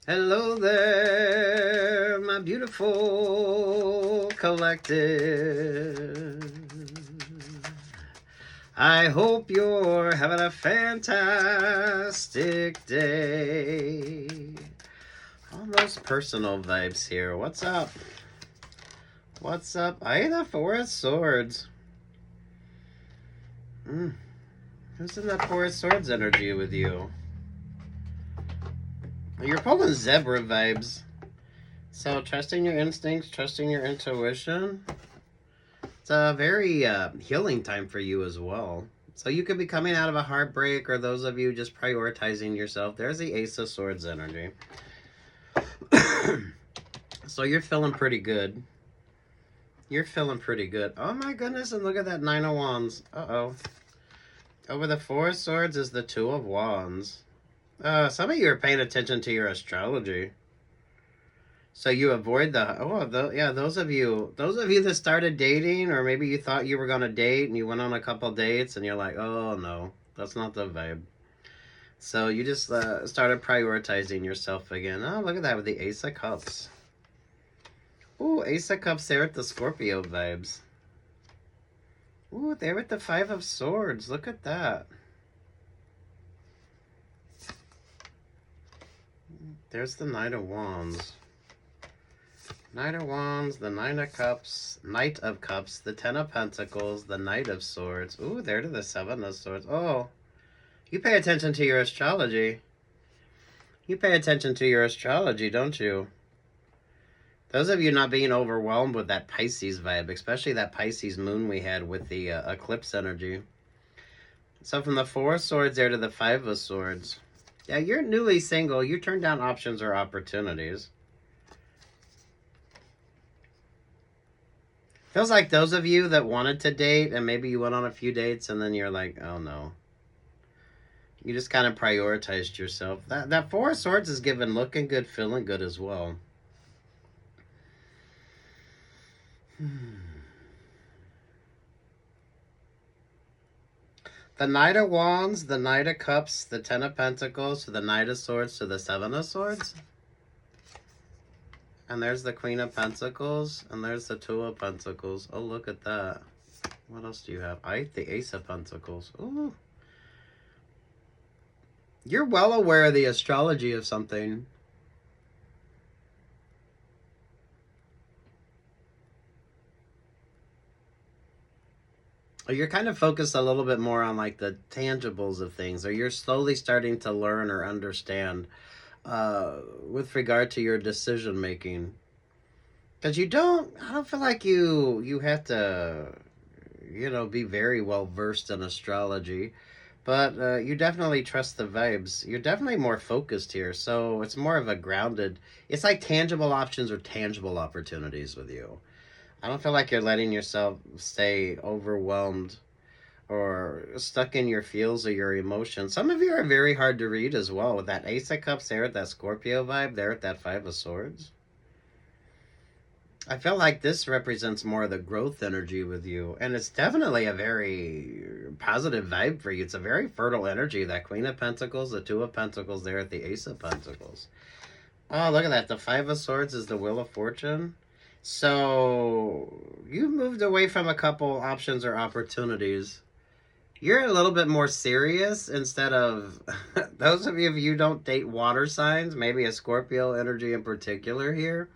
Hello there, my beautiful collective. I hope you're having a fantastic day. All those personal vibes here. What's up? What's up? I the Four of Swords. Who's in that Four of Swords energy with you? You're pulling zebra vibes. So trusting your instincts, trusting your intuition. It's a very healing time for you as well. So you could be coming out of a heartbreak, or those of you just prioritizing yourself. There's the Ace of Swords energy. So you're feeling pretty good. You're feeling pretty good. Oh my goodness, and look at that Nine of Wands. Uh-oh. Over the Four of Swords is the Two of Wands. Some of you are paying attention to your astrology. So you avoid those of you that started dating, or maybe you thought you were going to date and you went on a couple dates and you're like, oh no, that's not the vibe. So you just started prioritizing yourself again. Oh, look at that with the Ace of Cups. Ooh, Ace of Cups there with the Scorpio vibes. Ooh, there with the Five of Swords. Look at that. There's the Knight of Wands. Knight of Wands, the Nine of Cups, Knight of Cups, the Ten of Pentacles, the Knight of Swords. Ooh, there to the Seven of Swords. Oh, you pay attention to your astrology. You pay attention to your astrology, don't you? Those of you not being overwhelmed with that Pisces vibe, especially that Pisces moon we had with the eclipse energy. So from the Four of Swords there to the Five of Swords. Yeah, you're newly single. You turn down options or opportunities. Feels like those of you that wanted to date and maybe you went on a few dates and then you're like, oh no. You just kind of prioritized yourself. That Four of Swords is giving looking good, feeling good as well. The Knight of Wands, the Knight of Cups, the Ten of Pentacles, to the Knight of Swords, to the Seven of Swords. And there's the Queen of Pentacles, and there's the Two of Pentacles. Oh, look at that. What else do you have? The Ace of Pentacles. Ooh. You're well aware of the astrology of something. You're kind of focused a little bit more on like the tangibles of things, or you're slowly starting to learn or understand with regard to your decision making. Because I don't feel like you have to, be very well versed in astrology, but you definitely trust the vibes. You're definitely more focused here, so it's more of a grounded, it's like tangible options or tangible opportunities with you. I don't feel like you're letting yourself stay overwhelmed or stuck in your feels or your emotions. Some of you are very hard to read as well, with that Ace of Cups there at that Scorpio vibe, there at that Five of Swords. I feel like this represents more of the growth energy with you, and it's definitely a very positive vibe for you. It's a very fertile energy, that Queen of Pentacles, the Two of Pentacles there at the Ace of Pentacles. Oh, look at that. The Five of Swords is the Wheel of Fortune. So you've moved away from a couple options or opportunities. You're a little bit more serious instead of those of you who don't date water signs, maybe a Scorpio energy in particular here,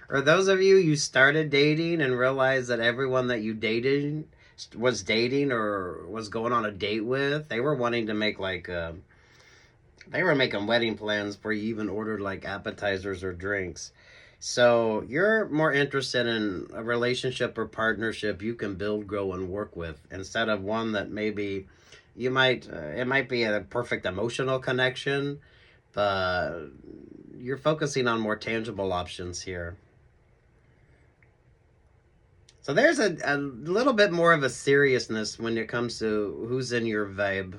or those of you started dating and realized that everyone that you dated was dating or was going on a date with, they were wanting to make they were making wedding plans before you even ordered like appetizers or drinks. So you're more interested in a relationship or partnership you can build, grow, and work with, instead of one that maybe it might be a perfect emotional connection, but you're focusing on more tangible options here. So there's a little bit more of a seriousness when it comes to who's in your vibe.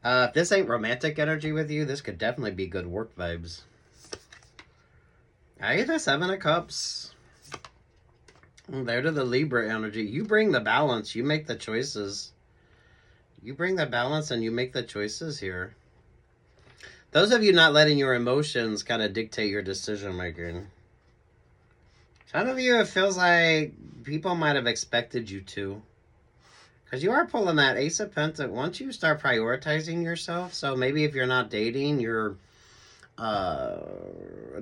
If this ain't romantic energy with you, this could definitely be good work vibes. The Seven of Cups. There to the Libra energy. You bring the balance. You make the choices. You bring the balance and you make the choices here. Those of you not letting your emotions kind of dictate your decision making. Some of you, it feels like people might have expected you to. Because you are pulling that Ace of Pentacles. Once you start prioritizing yourself, so maybe if you're not dating, you're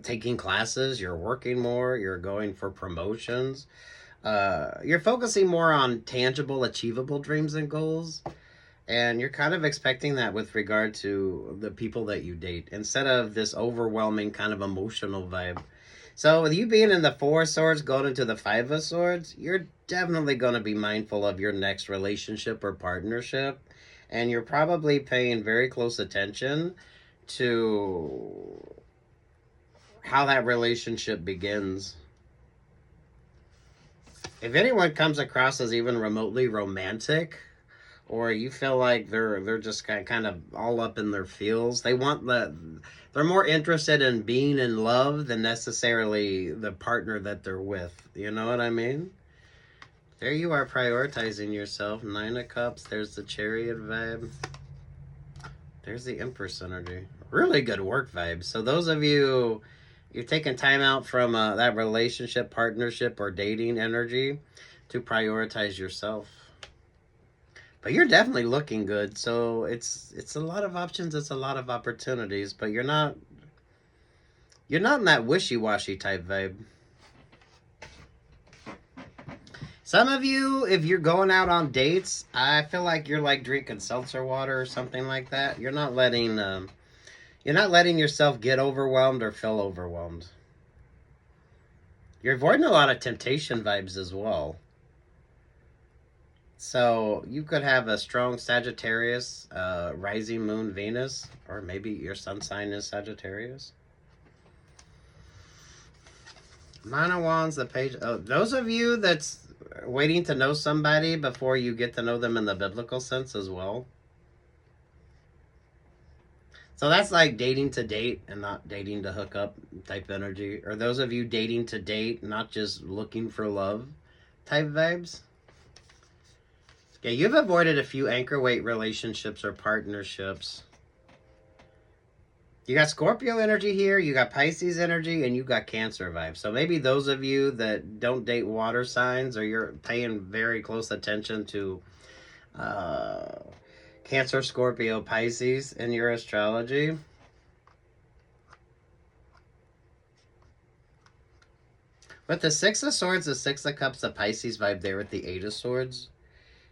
taking classes, you're working more, you're going for promotions. You're focusing more on tangible, achievable dreams and goals. And you're kind of expecting that with regard to the people that you date, instead of this overwhelming kind of emotional vibe. So with you being in the Four of Swords, going into the Five of Swords, you're definitely going to be mindful of your next relationship or partnership. And you're probably paying very close attention to how that relationship begins. If anyone comes across as even remotely romantic, or you feel like they're just kind of all up in their feels, they're more interested in being in love than necessarily the partner that they're with. You know what I mean? There you are, prioritizing yourself. Nine of Cups. There's the Chariot vibe. There's the Empress energy. Really good work vibe. So those of you, you're taking time out from that relationship, partnership, or dating energy to prioritize yourself. But you're definitely looking good. So it's a lot of options. It's a lot of opportunities. But you're not in that wishy-washy type vibe. Some of you, if you're going out on dates, I feel like you're like drinking seltzer water or something like that. You're not letting yourself get overwhelmed or feel overwhelmed. You're avoiding a lot of temptation vibes as well. So you could have a strong Sagittarius, rising moon Venus, or maybe your sun sign is Sagittarius. Nine of Wands, the Page. Oh, those of you that's waiting to know somebody before you get to know them in the biblical sense as well. So that's like dating to date and not dating to hook up type energy. Or those of you dating to date, not just looking for love type vibes. Yeah, you've avoided a few anchor weight relationships or partnerships. You got Scorpio energy here, you got Pisces energy, and you got Cancer vibes. So maybe those of you that don't date water signs, or you're paying very close attention to Cancer, Scorpio, Pisces in your astrology. With the Six of Swords, the Six of Cups, the Pisces vibe there with the Eight of Swords,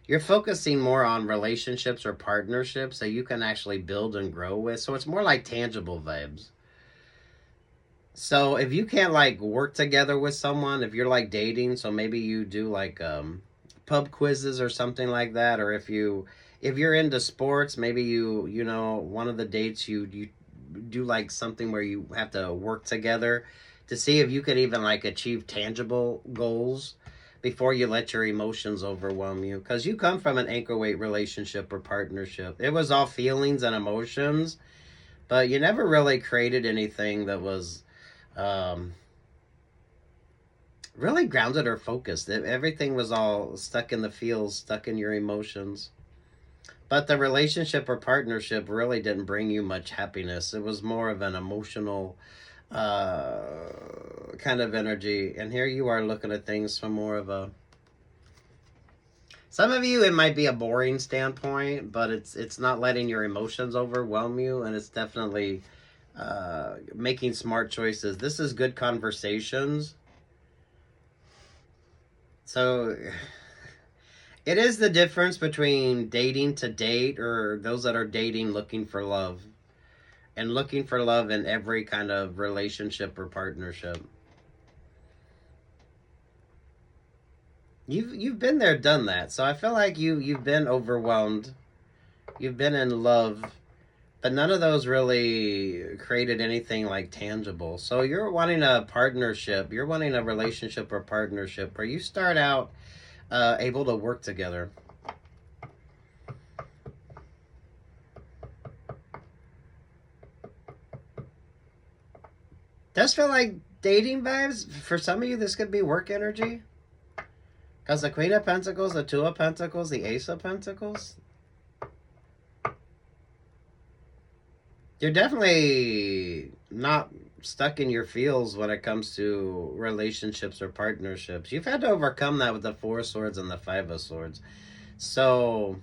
you're focusing more on relationships or partnerships that you can actually build and grow with. So it's more like tangible vibes. So if you can't like work together with someone, if you're like dating, so maybe you do like pub quizzes or something like that. Or if you're into sports, maybe you know, one of the dates you do like something where you have to work together to see if you could even like achieve tangible goals before you let your emotions overwhelm you. Because you come from an anchor weight relationship or partnership. It was all feelings and emotions, but you never really created anything that was really grounded or focused. Everything was all stuck in the feels, stuck in your emotions. But the relationship or partnership really didn't bring you much happiness. It was more of an emotional kind of energy. And here you are looking at things from more of a... Some of you, it might be a boring standpoint, but it's not letting your emotions overwhelm you, and it's definitely making smart choices. This is good conversations. So it is the difference between dating to date, or those that are dating looking for love, and looking for love in every kind of relationship or partnership. You've been there, done that. So I feel like you've been overwhelmed. You've been in love, but none of those really created anything like tangible. So you're wanting a partnership. You're wanting a relationship or partnership where you start out able to work together. Does feel like dating vibes. For some of you, this could be work energy. Because the Queen of Pentacles, the Two of Pentacles, the Ace of Pentacles. You're definitely not stuck in your feels when it comes to relationships or partnerships. You've had to overcome that with the Four of Swords and the Five of Swords. So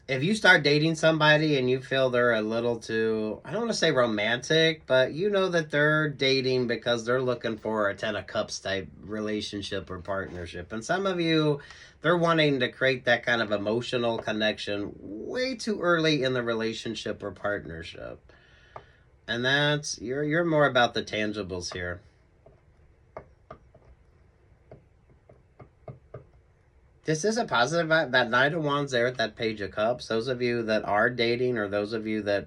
if you start dating somebody and you feel they're a little too, I don't want to say romantic, but you know that they're dating because they're looking for a Ten of Cups type relationship or partnership. And some of you, they're wanting to create that kind of emotional connection way too early in the relationship or partnership. And that's, you're more about the tangibles here. This is a positive vibe. That Knight of Wands there at that Page of Cups. Those of you that are dating, or those of you that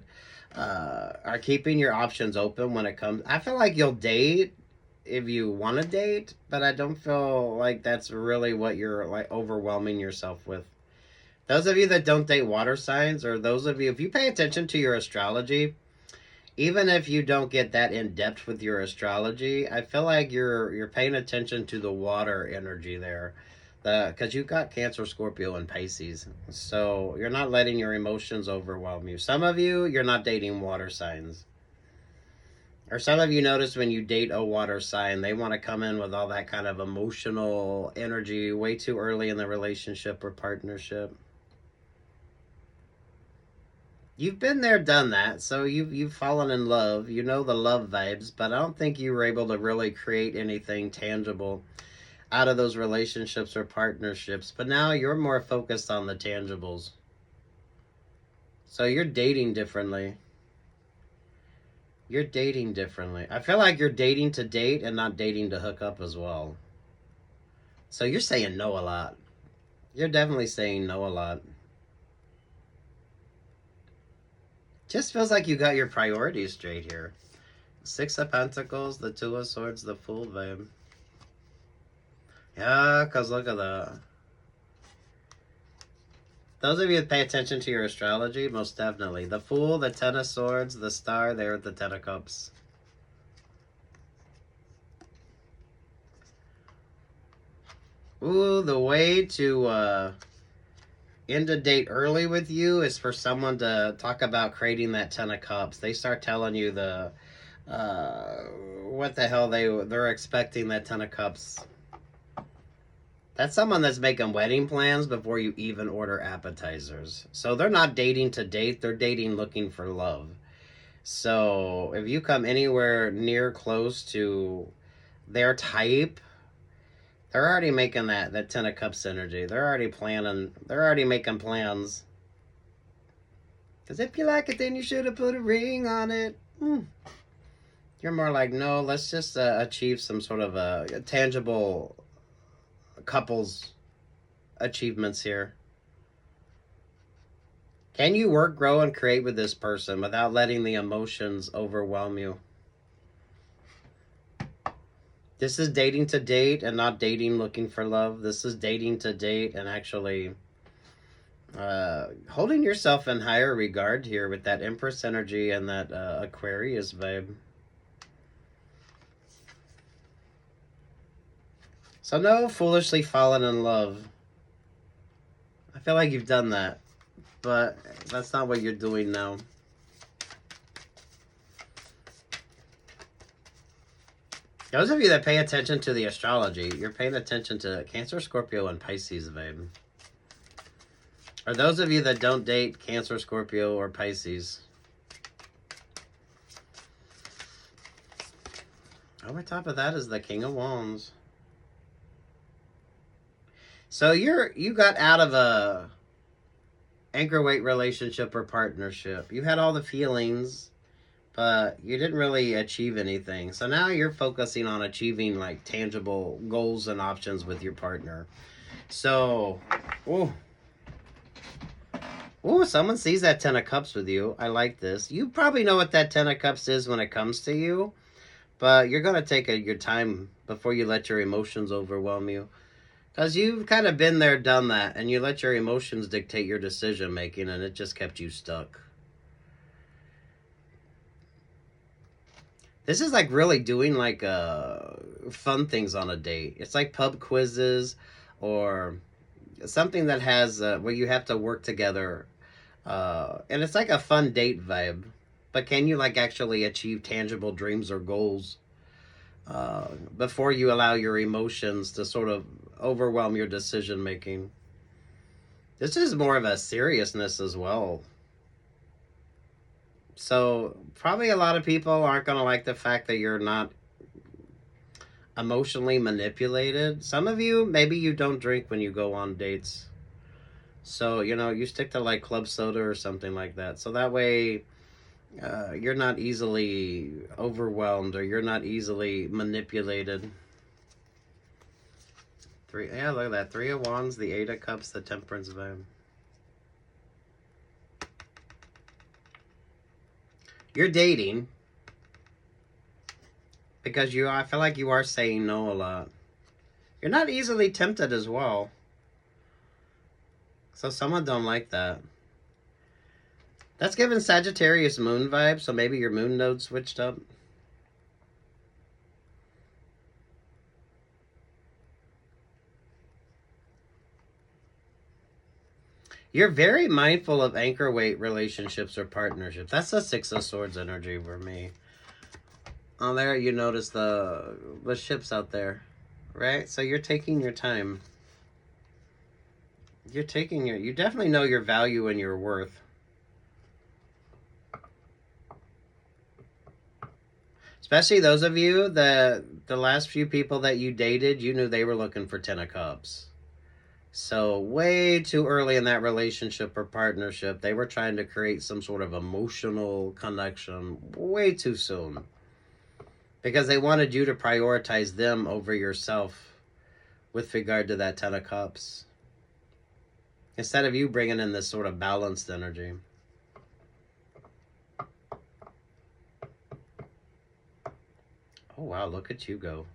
are keeping your options open when it comes. I feel like you'll date if you want to date, but I don't feel like that's really what you're like overwhelming yourself with. Those of you that don't date water signs, or those of you, if you pay attention to your astrology, even if you don't get that in depth with your astrology, I feel like you're paying attention to the water energy there. Because you've got Cancer, Scorpio, and Pisces. So you're not letting your emotions overwhelm you. Some of you, you're not dating water signs. Or some of you notice when you date a water sign, they want to come in with all that kind of emotional energy way too early in the relationship or partnership. You've been there, done that, so you've fallen in love. You know the love vibes, but I don't think you were able to really create anything tangible out of those relationships or partnerships. But now you're more focused on the tangibles. So you're dating differently. You're dating differently. I feel like you're dating to date and not dating to hook up as well. So you're saying no a lot. You're definitely saying no a lot. Just feels like you got your priorities straight here. Six of Pentacles, the Two of Swords, the Fool vibe. Yeah, because look at that. Those of you that pay attention to your astrology, most definitely. The Fool, the Ten of Swords, the Star, there at the Ten of Cups. Ooh, the way to end a date early with you is for someone to talk about creating that Ten of Cups. They start telling you the what the hell they're expecting that Ten of Cups. That's someone that's making wedding plans before you even order appetizers. So they're not dating to date, they're dating looking for love. So if you come anywhere near close to their type, they're already making that Ten of Cups energy. They're already planning, they're already making plans. Because if you like it, then you should have put a ring on it. You're more like, no, let's just achieve some sort of a tangible couples achievements here. Can you work, grow, and create with this person without letting the emotions overwhelm you? This is dating to date and not dating looking for love. This is dating to date and actually holding yourself in higher regard here with that Empress energy and that Aquarius vibe. So no foolishly falling in love. I feel like you've done that, but that's not what you're doing now. Those of you that pay attention to the astrology, you're paying attention to Cancer, Scorpio, and Pisces, babe. Or those of you that don't date Cancer, Scorpio, or Pisces. Over top of that is the King of Wands. So you got out of a anchor weight relationship or partnership. You had all the feelings, but you didn't really achieve anything. So now you're focusing on achieving like tangible goals and options with your partner. So, someone sees that Ten of Cups with you. I like this. You probably know what that Ten of Cups is when it comes to you, but you're going to take your time before you let your emotions overwhelm you. Because you've kind of been there, done that, and you let your emotions dictate your decision making, and it just kept you stuck. This is like really doing like fun things on a date. It's like pub quizzes or something that has where you have to work together And it's like a fun date vibe. But can you like actually achieve tangible dreams or goals before you allow your emotions to sort of overwhelm your decision making? This is more of a seriousness as well. So probably a lot of people aren't going to like the fact that you're not emotionally manipulated. Some of you, maybe you don't drink when you go on dates. So, you stick to like club soda or something like that. So that way you're not easily overwhelmed or you're not easily manipulated. Yeah, look at that. 3 of Wands, the 8 of Cups, the Temperance vibe. You're dating because I feel like you are saying no a lot. You're not easily tempted as well. So someone don't like that. That's giving Sagittarius moon vibes, so maybe your moon node switched up. You're very mindful of anchor weight relationships or partnerships. That's the 6 of Swords energy for me. Oh, there you notice the ships out there, right? So you're taking your time. You definitely know your value and your worth. Especially those of you, the last few people that you dated, you knew they were looking for 10 of Cups. So way too early in that relationship or partnership, they were trying to create some sort of emotional connection way too soon. Because they wanted you to prioritize them over yourself with regard to that 10 of Cups. Instead of you bringing in this sort of balanced energy. Oh, wow, look at you go.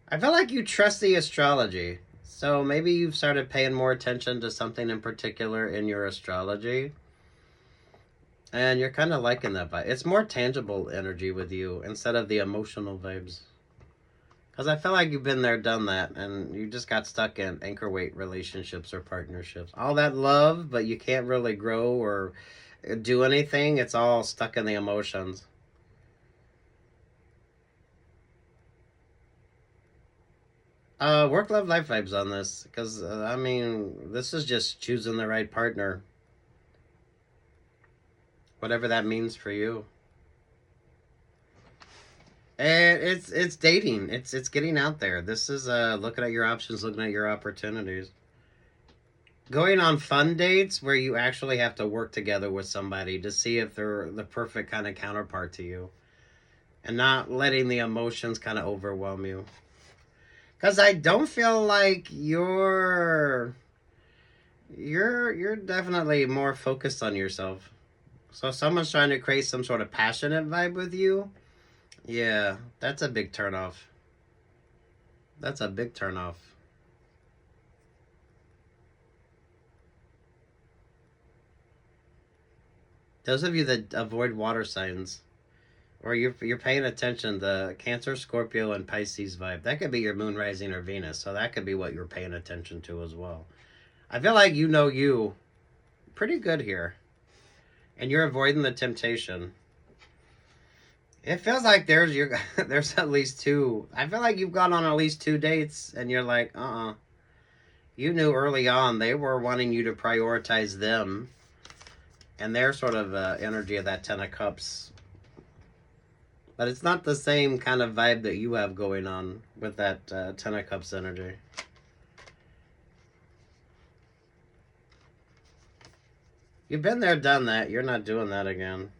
I feel like you trust the astrology. So maybe you've started paying more attention to something in particular in your astrology. And you're kind of liking that vibe. It's more tangible energy with you instead of the emotional vibes. Because I feel like you've been there, done that, and you just got stuck in anchor weight relationships or partnerships. All that love, but you can't really grow or do anything. It's all stuck in the emotions. Work, love, life vibes on this. Because, I mean, this is just choosing the right partner. Whatever that means for you. And it's dating. It's getting out there. This is looking at your options, looking at your opportunities. Going on fun dates where you actually have to work together with somebody to see if they're the perfect kind of counterpart to you. And not letting the emotions kind of overwhelm you. Because I don't feel like you're definitely more focused on yourself. So if someone's trying to create some sort of passionate vibe with you, yeah, that's a big turnoff. That's a big turnoff. Those of you that avoid water signs, or you're paying attention to Cancer, Scorpio, and Pisces vibe, that could be your moon, rising, or Venus. So that could be what you're paying attention to as well. I feel like you know you pretty good here. And you're avoiding the temptation. It feels like there's at least 2. I feel like you've gone on at least 2 dates and you're like, You knew early on they were wanting you to prioritize them and their sort of energy of that 10 of Cups. But it's not the same kind of vibe that you have going on with that 10 of Cups energy. You've been there, done that. You're not doing that again.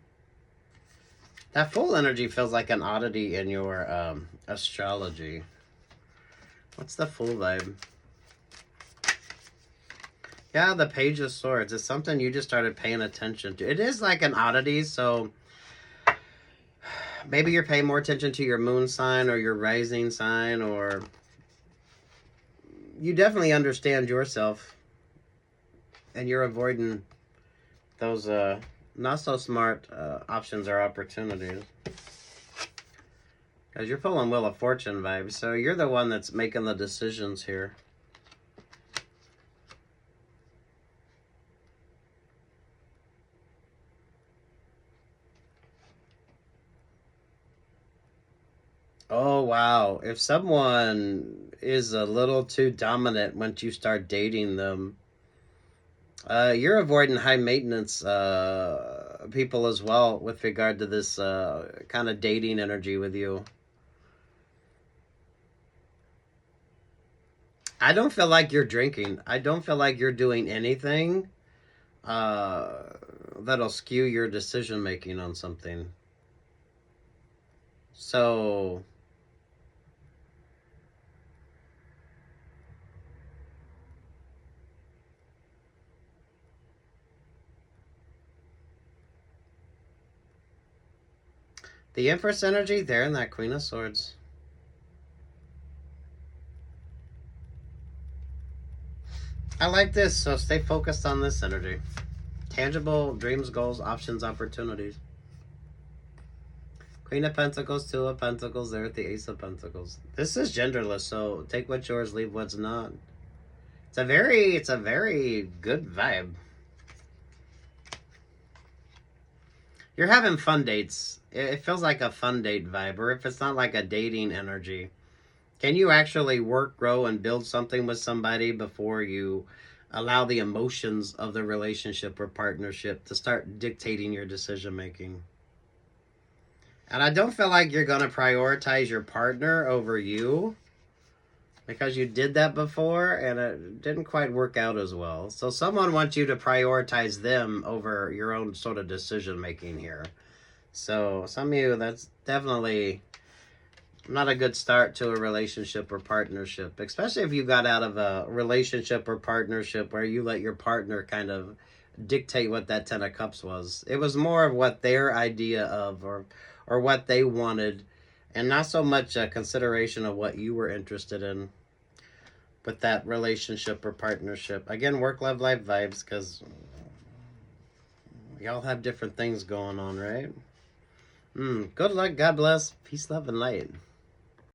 That full energy feels like an oddity in your astrology. What's the full vibe? Yeah, the Page of Swords. It's something you just started paying attention to. It is like an oddity, so maybe you're paying more attention to your moon sign or your rising sign, or you definitely understand yourself and you're avoiding those not so smart options or opportunities. Because you're pulling Wheel of Fortune vibes, so you're the one that's making the decisions here. Oh, wow. If someone is a little too dominant once you start dating them, you're avoiding high maintenance people as well with regard to this kind of dating energy with you. I don't feel like you're drinking. I don't feel like you're doing anything uh, that'll skew your decision making on something. So the Empress energy there in that Queen of Swords. I like this, so stay focused on this energy. Tangible dreams, goals, options, opportunities. Queen of Pentacles, Two of Pentacles, there at the Ace of Pentacles. This is genderless, so take what's yours, leave what's not. It's a very good vibe. You're having fun dates. It feels like a fun date vibe, or if it's not like a dating energy. Can you actually work, grow, and build something with somebody before you allow the emotions of the relationship or partnership to start dictating your decision making? And I don't feel like you're going to prioritize your partner over you because you did that before and it didn't quite work out as well. So someone wants you to prioritize them over your own sort of decision making here. So some of you, that's definitely not a good start to a relationship or partnership, especially if you got out of a relationship or partnership where you let your partner kind of dictate what that 10 of cups was. It was more of what their idea of or what they wanted, and not so much a consideration of what you were interested in with that relationship or partnership. Again, work, love, life vibes, because we all have different things going on, right? Good luck, God bless, peace, love, and light.